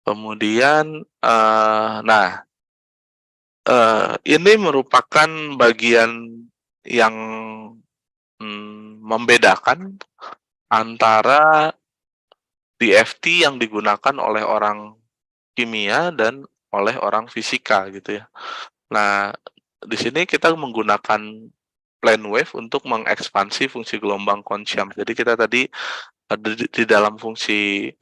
Kemudian, nah ini merupakan bagian yang membedakan antara DFT yang digunakan oleh orang kimia dan oleh orang fisika gitu ya. Nah, di sini kita menggunakan plane wave untuk mengekspansi fungsi gelombang Chomsky. Jadi kita tadi di dalam fungsi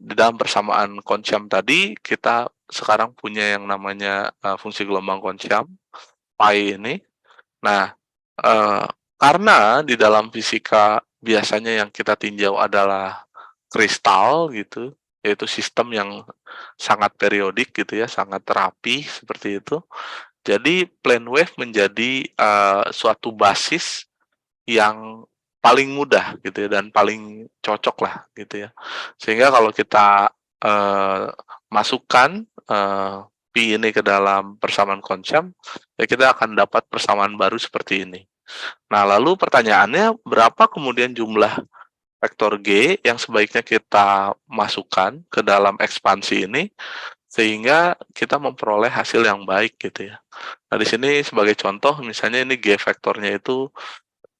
di dalam persamaan Chomsky tadi kita sekarang punya yang namanya fungsi gelombang Chomsky pi ini. Nah, karena di dalam fisika biasanya yang kita tinjau adalah kristal gitu, yaitu sistem yang sangat periodik gitu ya, sangat rapi seperti itu. Jadi plane wave menjadi suatu basis yang paling mudah gitu ya dan paling cocok lah gitu ya. Sehingga kalau kita masukkan pi ini ke dalam persamaan Chomsky, ya kita akan dapat persamaan baru seperti ini. Nah, lalu pertanyaannya berapa kemudian jumlah vektor G yang sebaiknya kita masukkan ke dalam ekspansi ini sehingga kita memperoleh hasil yang baik gitu ya. Nah, di sini sebagai contoh misalnya ini G vektornya itu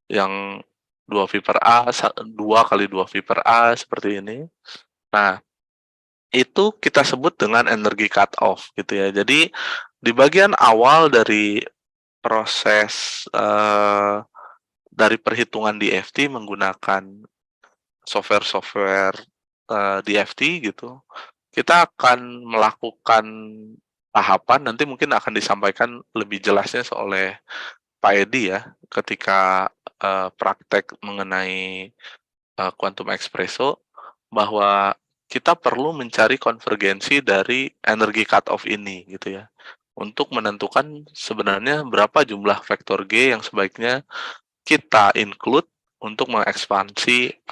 yang 2V per A, 2 kali 2V per A seperti ini. Nah, itu kita sebut dengan energi cut off gitu ya. Jadi di bagian awal dari proses dari perhitungan DFT menggunakan software-software DFT gitu, kita akan melakukan tahapan, nanti mungkin akan disampaikan lebih jelasnya oleh Pak Edi ya, ketika praktek mengenai quantum espresso, bahwa kita perlu mencari konvergensi dari energi cut-off ini gitu ya, untuk menentukan sebenarnya berapa jumlah vektor G yang sebaiknya kita include untuk mengekspansi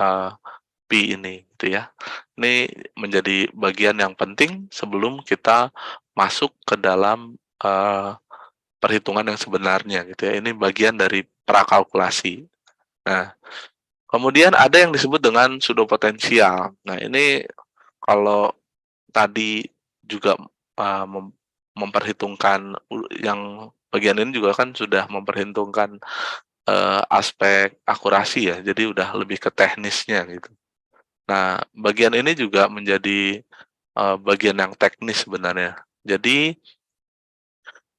pi ini gitu ya. Ini menjadi bagian yang penting sebelum kita masuk ke dalam perhitungan yang sebenarnya gitu ya. Ini bagian dari prakalkulasi. Nah, kemudian ada yang disebut dengan pseudopotensial. Nah, ini kalau tadi juga memperhitungkan yang bagian ini juga kan sudah memperhitungkan aspek akurasi ya, jadi udah lebih ke teknisnya gitu. Nah, bagian ini juga menjadi bagian yang teknis sebenarnya. Jadi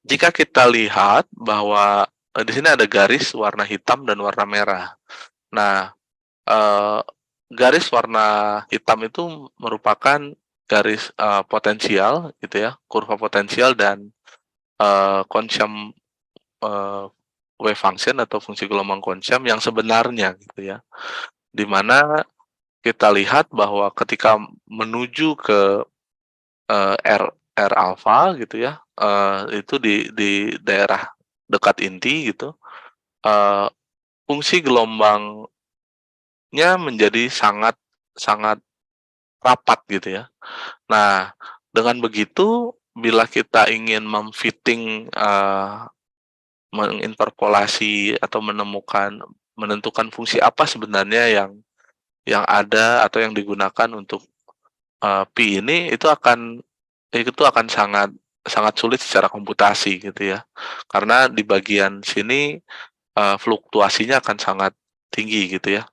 jika kita lihat bahwa di sini ada garis warna hitam dan warna merah. Nah, eee, garis warna hitam itu merupakan garis potensial gitu ya, kurva potensial dan Konsum wave function atau fungsi gelombang Konsum yang sebenarnya gitu ya. Di mana kita lihat bahwa ketika menuju ke R R alpha gitu ya, itu di daerah dekat inti gitu, eee, fungsi gelombangnya menjadi sangat sangat rapat gitu ya. Nah, dengan begitu bila kita ingin memfitting, menginterpolasi atau menentukan fungsi apa sebenarnya yang ada atau yang digunakan untuk pi ini, itu akan sangat sangat sulit secara komputasi gitu ya. Karena di bagian sini fluktuasinya akan sangat tinggi gitu ya.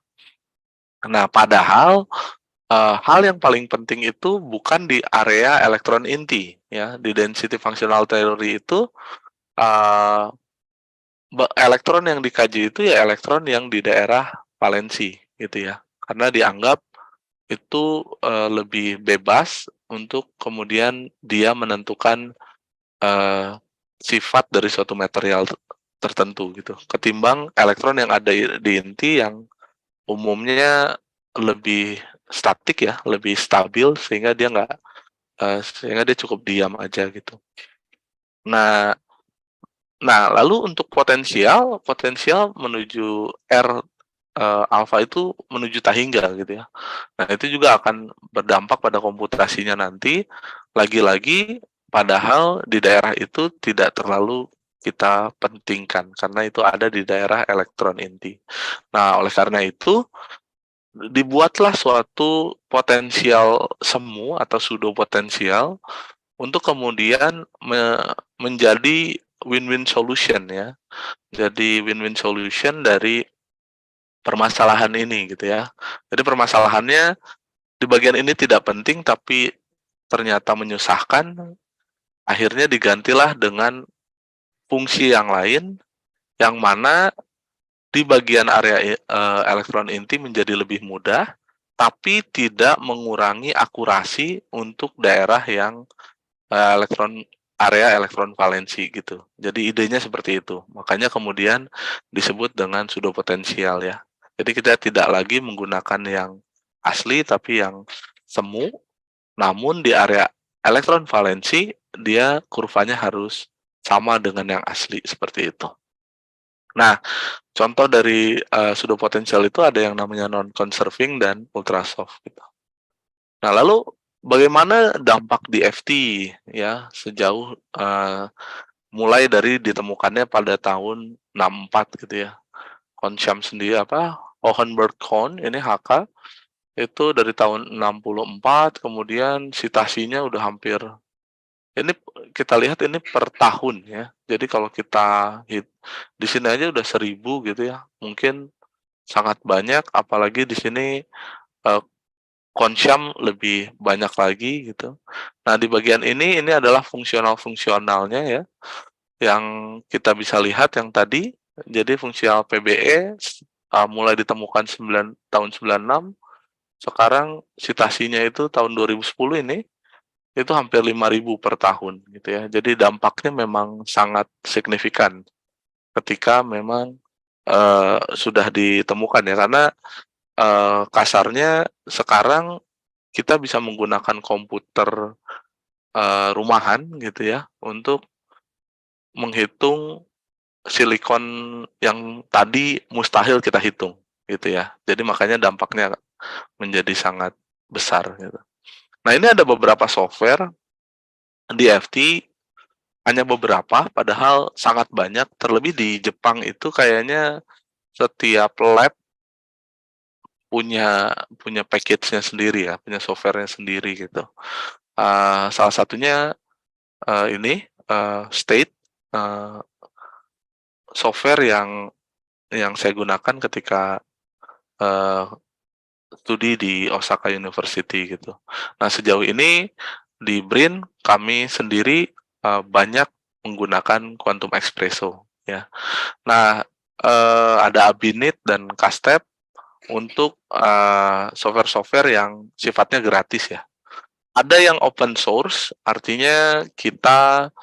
Nah, padahal hal yang paling penting itu bukan di area elektron inti ya. Di density functional theory itu uh, elektron yang dikaji itu ya elektron yang di daerah valensi gitu ya. Karena dianggap itu lebih bebas untuk kemudian dia menentukan uh, sifat dari suatu material tertentu gitu. Ketimbang elektron yang ada di inti yang umumnya lebih statik ya, lebih stabil sehingga dia nggak sehingga dia cukup diam aja gitu. Nah, lalu untuk potensial, potensial menuju R alfa itu menuju Tahingga gitu ya. Nah, itu juga akan berdampak pada komputasinya nanti. Lagi-lagi, padahal di daerah itu tidak terlalu kita pentingkan karena itu ada di daerah elektron inti. Nah, oleh karena itu dibuatlah suatu potensial semu atau pseudo potensial untuk kemudian menjadi win-win solution ya. Jadi win-win solution dari permasalahan ini gitu ya. Jadi permasalahannya di bagian ini tidak penting tapi ternyata menyusahkan, akhirnya digantilah dengan fungsi yang lain yang mana di bagian area elektron inti menjadi lebih mudah tapi tidak mengurangi akurasi untuk daerah yang area elektron valensi gitu. Jadi idenya seperti itu. Makanya kemudian disebut dengan pseudopotensial ya. Jadi kita tidak lagi menggunakan yang asli tapi yang semu, namun di area elektron valensi dia kurvanya harus sama dengan yang asli seperti itu. Nah, contoh dari pseudopotensial itu ada yang namanya non-conserving dan ultrasoft gitu. Nah, lalu bagaimana dampak di FT ya sejauh mulai dari ditemukannya pada tahun 64 gitu ya. Konsum sendiri Hohenberg-Kohn ini HK itu dari tahun 64, kemudian citasinya udah hampir, ini kita lihat ini per tahun ya. Jadi kalau kita di sini aja udah 1000 gitu ya. Mungkin sangat banyak, apalagi di sini uh, Konsyam lebih banyak lagi gitu. Nah, di bagian ini adalah fungsional-fungsionalnya ya, yang kita bisa lihat yang tadi. Jadi fungsional PBE mulai ditemukan tahun 96, sekarang citasinya itu tahun 2010 ini, itu hampir 5.000 per tahun gitu ya. Jadi dampaknya memang sangat signifikan ketika memang sudah ditemukan ya, karena kasarnya sekarang kita bisa menggunakan komputer rumahan gitu ya untuk menghitung silikon yang tadi mustahil kita hitung gitu ya. Jadi makanya dampaknya menjadi sangat besar gitu. Nah, ini ada beberapa software di FT, hanya beberapa padahal sangat banyak, terlebih di Jepang itu kayaknya setiap lab punya punya package-nya sendiri ya, punya software-nya sendiri gitu. Salah satunya ini State. software yang saya gunakan ketika, eee, studi di Osaka University gitu. Nah, sejauh ini di BRIN kami sendiri, banyak menggunakan Quantum Espresso ya. Nah, ada Abinit dan Castep untuk, software-software yang sifatnya gratis ya. Ada yang open source, artinya kita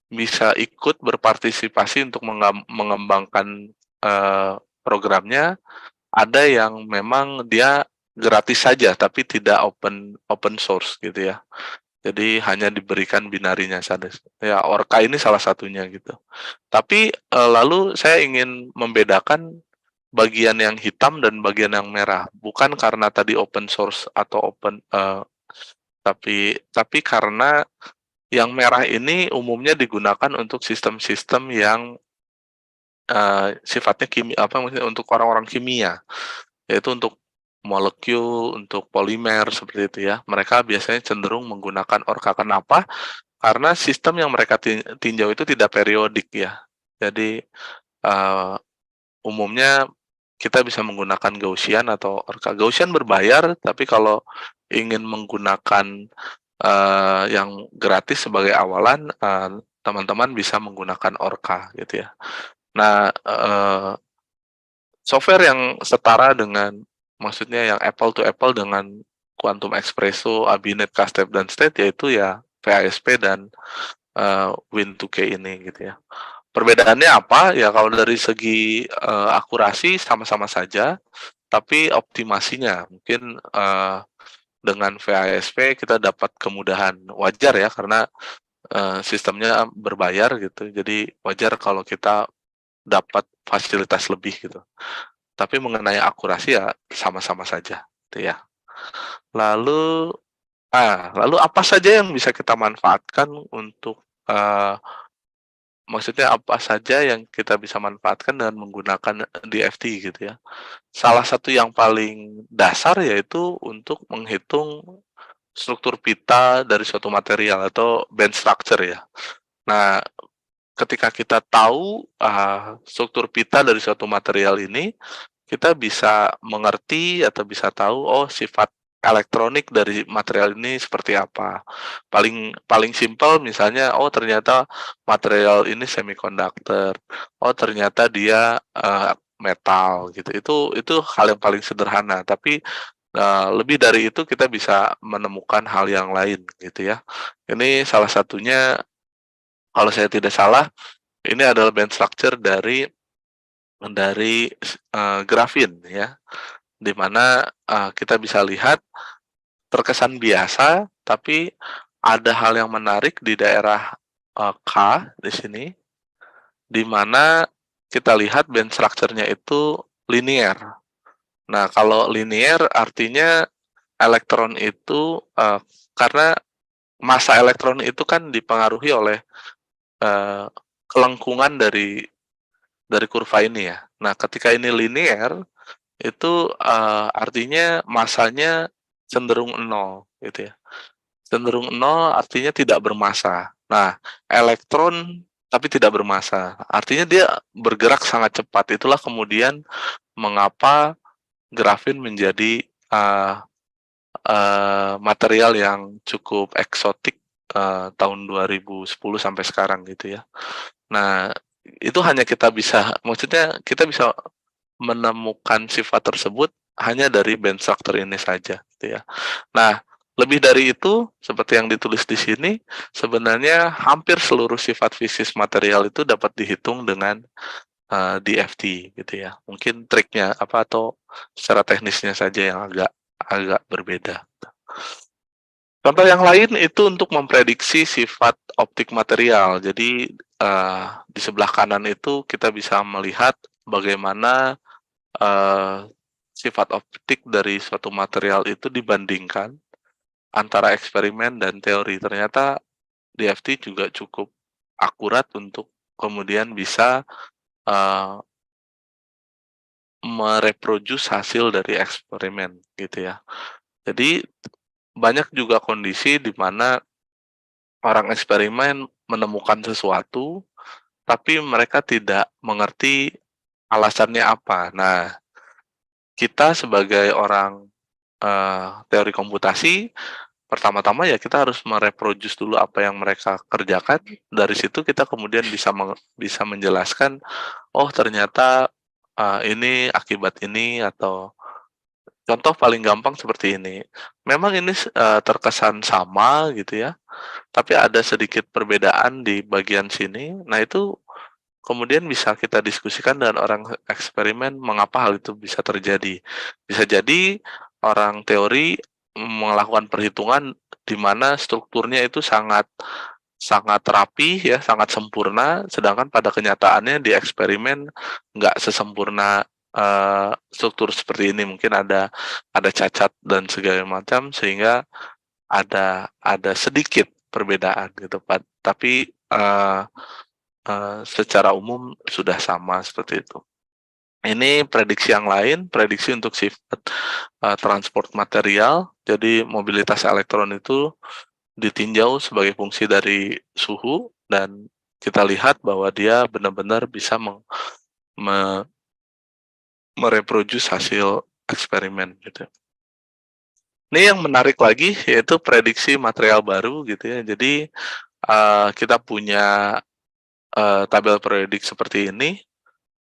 bisa ikut berpartisipasi untuk mengembangkan, programnya. Ada yang memang dia gratis saja, tapi tidak open open source gitu ya. Jadi hanya diberikan binarinya saja. Ya, Orca ini salah satunya gitu. Tapi, lalu saya ingin membedakan bagian yang hitam dan bagian yang merah. Bukan karena tadi open source atau tapi karena yang merah ini umumnya digunakan untuk sistem-sistem yang, sifatnya maksudnya untuk orang-orang kimia, yaitu untuk molekul, untuk polimer seperti itu ya. Mereka biasanya cenderung menggunakan Orca. Kenapa? Karena sistem yang mereka tinjau itu tidak periodik ya. Jadi, eee, umumnya kita bisa menggunakan Gaussian atau Orca. Gaussian berbayar, tapi kalau ingin menggunakan, yang gratis sebagai awalan, teman-teman bisa menggunakan Orca gitu ya. Nah, software yang setara dengan maksudnya yang apple to apple dengan Quantum Espresso, Abinet, Castep, dan State yaitu ya VASP dan, Win2K ini gitu ya. Perbedaannya apa? Ya kalau dari segi, akurasi sama-sama saja, tapi optimasinya mungkin, dengan VASP kita dapat kemudahan. Wajar ya karena, sistemnya berbayar gitu, jadi wajar kalau kita dapat fasilitas lebih gitu. Tapi mengenai akurasi ya sama-sama saja, gitu ya. Lalu lalu apa saja yang bisa kita manfaatkan untuk, maksudnya apa saja yang kita bisa manfaatkan dengan menggunakan DFT gitu ya. Salah satu yang paling dasar yaitu untuk menghitung struktur pita dari suatu material atau band structure ya. Nah, ketika kita tahu, struktur pita dari suatu material ini, kita bisa mengerti atau bisa tahu, oh sifat elektronik dari material ini seperti apa. Paling paling simpel misalnya, oh ternyata material ini semiconductor, oh ternyata dia, metal gitu. Itu hal yang paling sederhana, tapi, lebih dari itu kita bisa menemukan hal yang lain gitu ya. Ini salah satunya kalau saya tidak salah, ini adalah band structure dari grafin ya, di mana, kita bisa lihat terkesan biasa, tapi ada hal yang menarik di daerah, K di sini, di mana kita lihat band structure-nya itu linier. Nah, kalau linier artinya elektron itu, karena massa elektron itu kan dipengaruhi oleh, eee, kelengkungan dari kurva ini ya. Nah, ketika ini linier, itu, artinya massanya cenderung nol gitu ya. Cenderung nol artinya tidak bermassa. Nah, elektron tapi tidak bermassa, artinya dia bergerak sangat cepat. Itulah kemudian mengapa grafin menjadi, eee material yang cukup eksotik, tahun 2010 sampai sekarang gitu ya. Nah, itu hanya kita bisa maksudnya kita bisa menemukan sifat tersebut hanya dari band structure ini saja, gitu ya. Nah, lebih dari itu, seperti yang ditulis di sini, sebenarnya hampir seluruh sifat fisis material itu dapat dihitung dengan DFT, gitu ya. Mungkin triknya apa atau secara teknisnya saja yang agak agak berbeda. Contoh yang lain itu untuk memprediksi sifat optik material. Jadi, di sebelah kanan itu kita bisa melihat bagaimana sifat optik dari suatu material itu dibandingkan antara eksperimen dan teori. Ternyata DFT juga cukup akurat untuk kemudian bisa, eee, mereproduce hasil dari eksperimen, gitu ya. Jadi, banyak juga kondisi di mana orang eksperimen menemukan sesuatu, tapi mereka tidak mengerti alasannya apa. Nah, kita sebagai orang, teori komputasi, pertama-tama ya kita harus mereproduce dulu apa yang mereka kerjakan, dari situ kita kemudian bisa menjelaskan, "Oh ternyata, ini akibat ini," atau contoh paling gampang seperti ini, memang ini terkesan sama gitu ya, tapi ada sedikit perbedaan di bagian sini. Nah itu kemudian bisa kita diskusikan dengan orang eksperimen mengapa hal itu bisa terjadi. Bisa jadi orang teori melakukan perhitungan di mana strukturnya itu sangat sangat rapi ya, sangat sempurna, sedangkan pada kenyataannya di eksperimen nggak sesempurna struktur seperti ini. Mungkin ada cacat dan segala macam sehingga ada sedikit perbedaan gitu, Pak. Tapi secara umum sudah sama seperti itu. Ini prediksi yang lain, prediksi untuk sifat transport material. Jadi mobilitas elektron itu ditinjau sebagai fungsi dari suhu dan kita lihat bahwa dia benar-benar bisa mereproduce hasil eksperimen gitu. Ini yang menarik lagi yaitu prediksi material baru gitu ya. Jadi kita punya tabel periodik seperti ini.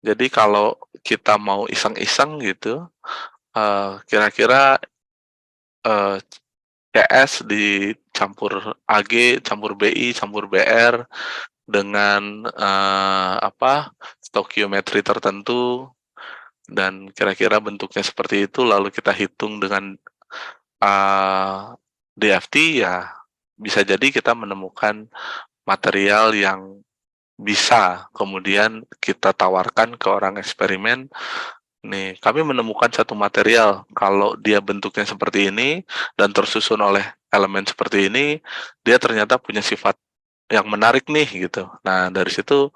Jadi kalau kita mau iseng-iseng gitu, kira-kira uh, CS dicampur AG, campur BI, campur BR dengan stokiometri tertentu dan kira-kira bentuknya seperti itu, lalu kita hitung dengan DFT, ya bisa jadi kita menemukan material yang bisa kemudian kita tawarkan ke orang eksperimen. Nih, kami menemukan satu material, kalau dia bentuknya seperti ini dan tersusun oleh elemen seperti ini, dia ternyata punya sifat yang menarik nih gitu. Nah, dari situ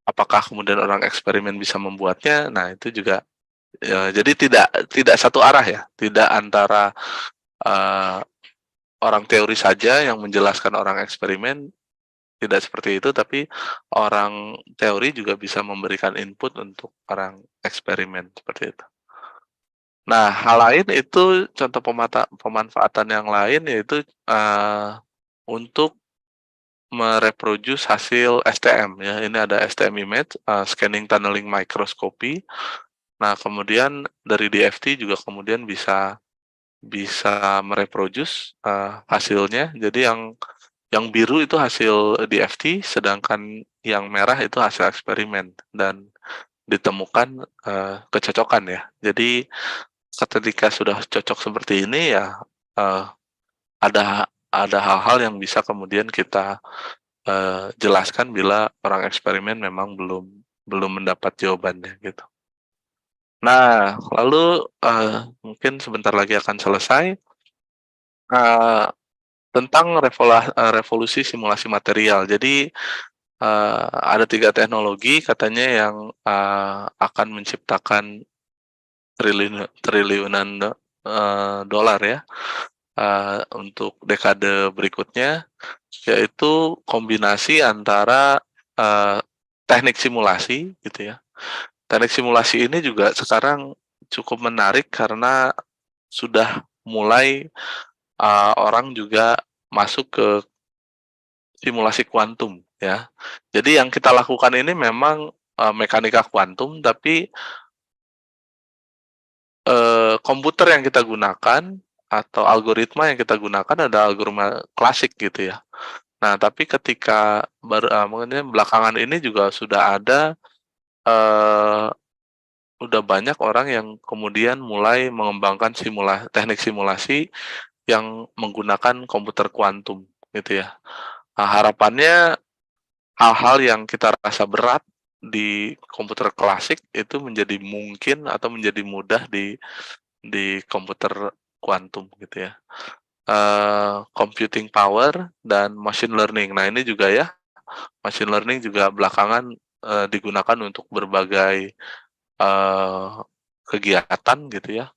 apakah kemudian orang eksperimen bisa membuatnya? Nah, itu juga ya, jadi tidak tidak satu arah ya, tidak antara uh, orang teori saja yang menjelaskan orang eksperimen, tidak seperti itu, tapi orang teori juga bisa memberikan input untuk orang eksperimen seperti itu. Nah, hal lain itu contoh pemanfaatan yang lain yaitu untuk mereproduce hasil STM ya. Ini ada STM image, scanning tunneling microscopy. Nah, kemudian dari DFT juga kemudian bisa bisa mereproduce hasilnya. Jadi yang biru itu hasil DFT, sedangkan yang merah itu hasil eksperimen dan ditemukan kecocokan ya. Jadi ketika sudah cocok seperti ini ya uh, ada hal-hal yang bisa kemudian kita jelaskan bila orang eksperimen memang belum mendapat jawabannya gitu. Nah, lalu mungkin sebentar lagi akan selesai uh, tentang revolusi simulasi material. Jadi ada 3 teknologi katanya yang akan menciptakan triliunan dolar ya untuk dekade berikutnya, yaitu kombinasi antara teknik simulasi gitu ya. Teknik simulasi ini juga sekarang cukup menarik karena sudah mulai orang juga masuk ke simulasi kuantum ya. Jadi yang kita lakukan ini memang mekanika kuantum, tapi komputer yang kita gunakan atau algoritma yang kita gunakan adalah algoritma klasik gitu ya. Nah, tapi ketika mungkin belakangan ini juga sudah ada udah banyak orang yang kemudian mulai mengembangkan teknik simulasi yang menggunakan komputer kuantum gitu ya. Nah, harapannya hal-hal yang kita rasa berat di komputer klasik itu menjadi mungkin atau menjadi mudah di komputer kuantum gitu ya. Computing power dan machine learning. Nah, ini juga ya, machine learning juga belakangan digunakan untuk berbagai kegiatan gitu ya.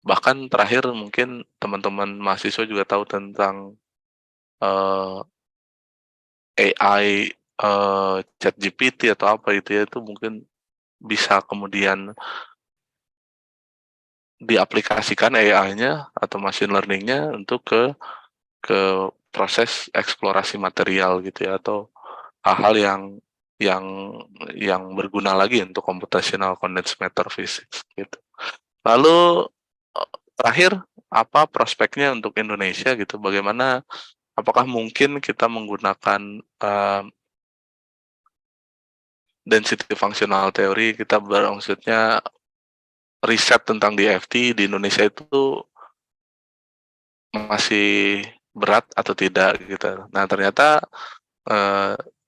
Bahkan terakhir mungkin teman-teman mahasiswa juga tahu tentang AI ChatGPT atau apa itu ya, itu mungkin bisa kemudian diaplikasikan AI-nya atau machine learning-nya untuk ke proses eksplorasi material gitu ya, atau hal-hal yang yang berguna lagi untuk computational condensed matter physics gitu. Lalu terakhir, apa prospeknya untuk Indonesia gitu? Bagaimana, apakah mungkin kita menggunakan density functional theory, kita maksudnya riset tentang DFT di Indonesia itu masih berat atau tidak gitu. Nah, ternyata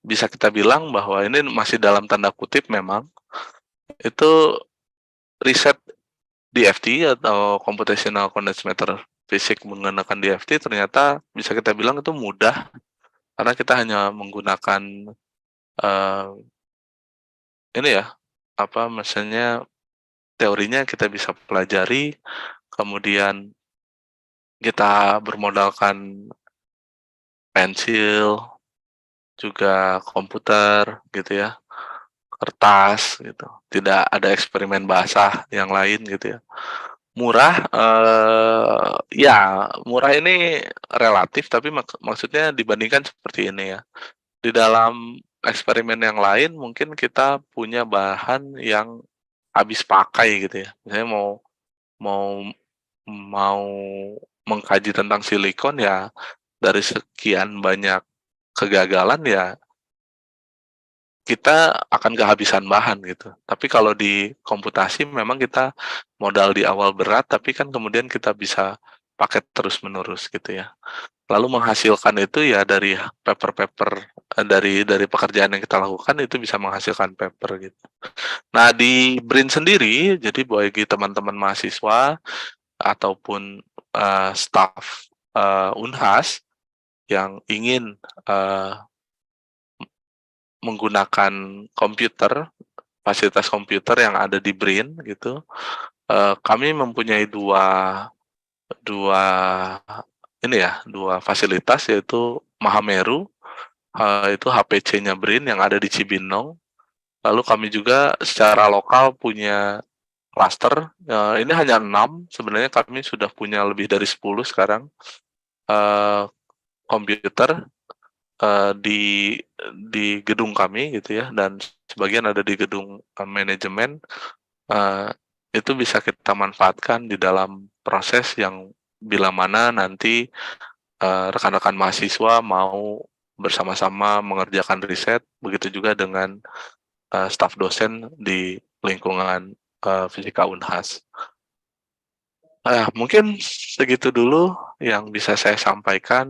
bisa kita bilang bahwa ini masih dalam tanda kutip memang, itu riset DFT atau computational condensed matter physics menggunakan DFT ternyata bisa kita bilang itu mudah, karena kita hanya menggunakan ini ya, apa maksudnya, teorinya kita bisa pelajari, kemudian kita bermodalkan pensil, juga komputer gitu ya, kertas gitu, tidak ada eksperimen basah yang lain gitu ya. Murah, ya murah ini relatif, tapi maksudnya dibandingkan seperti ini ya, di dalam eksperimen yang lain mungkin kita punya bahan yang habis pakai gitu ya. Misalnya mau mau mau mengkaji tentang silikon ya, dari sekian banyak kegagalan ya kita akan kehabisan bahan gitu. Tapi kalau di komputasi memang kita modal di awal berat, tapi kan kemudian kita bisa pakai terus-menerus gitu ya. Lalu menghasilkan itu ya dari paper-paper, dari pekerjaan yang kita lakukan itu bisa menghasilkan paper gitu. Nah, di BRIN sendiri, jadi bagi teman-teman mahasiswa ataupun staf Unhas yang ingin menggunakan komputer, fasilitas komputer yang ada di BRIN gitu, kami mempunyai dua dua ini ya, dua fasilitas, yaitu Mahameru, itu HPC-nya BRIN yang ada di Cibinong. Lalu kami juga secara lokal punya klaster, ini hanya 6, sebenarnya kami sudah punya lebih dari 10 sekarang, komputer di gedung kami gitu ya, dan sebagian ada di gedung manajemen. Itu bisa kita manfaatkan di dalam proses yang bila mana nanti rekan-rekan mahasiswa mau bersama-sama mengerjakan riset, begitu juga dengan staf dosen di lingkungan Fisika Unhas. Mungkin segitu dulu yang bisa saya sampaikan.